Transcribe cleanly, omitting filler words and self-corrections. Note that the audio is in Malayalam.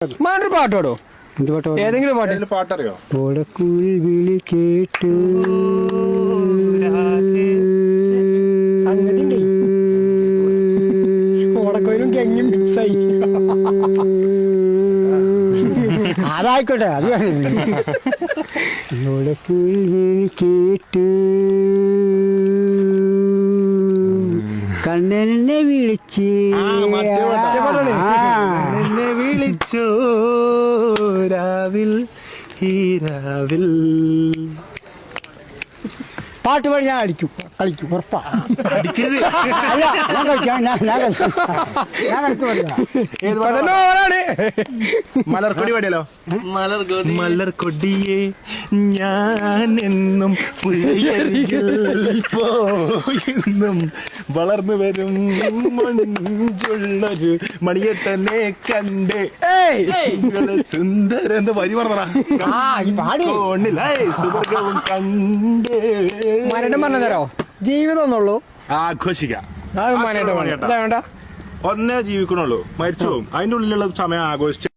മാനൊരു പാട്ട് പാടോ? എന്ത് പാട്ട്? ഏതെങ്കിലും പാട്ട്. പാട്ടറിയോ? ഓടക്കുഴി വിളി കേട്ടു സംഗതി ഓടക്കോയിലും കെങ്ങും മിക്സായി. അതായിക്കോട്ടെ, അത് ഓടക്കുഴി വിളി കേട്ടു കണ്ണനെ വിളിച്ച് എന്നെ വിളിച്ചോ രാവിൽ ഹീരാവിൽ. പാട്ട് പാടി ഞാൻ കളിക്കും ഉറപ്പാ. അല്ല, ഞാൻ കളിക്കാം. മലർക്കൊടി പാടിയല്ലോ. മലർക്കൊടിയെ ഞാൻ എന്നും പുഴയരികിൽ പോയെന്നും വളർന്നു വരും മഞ്ചുള്ളൊരു മണിയട്ടനെ കണ്ട് സുന്ദര എന്ന് വരി പറഞ്ഞടാ. സുവർഗവും കണ്ട് മരണം പറഞ്ഞതരോ ജീവിതം ഒന്നുള്ളൂ, ആഘോഷിക്കാം. വേണ്ട ഒന്നേ ജീവിക്കണുള്ളൂ, മരിച്ചു പോകും. അതിന്റെ ഉള്ളിലുള്ള സമയം ആഘോഷിച്ച്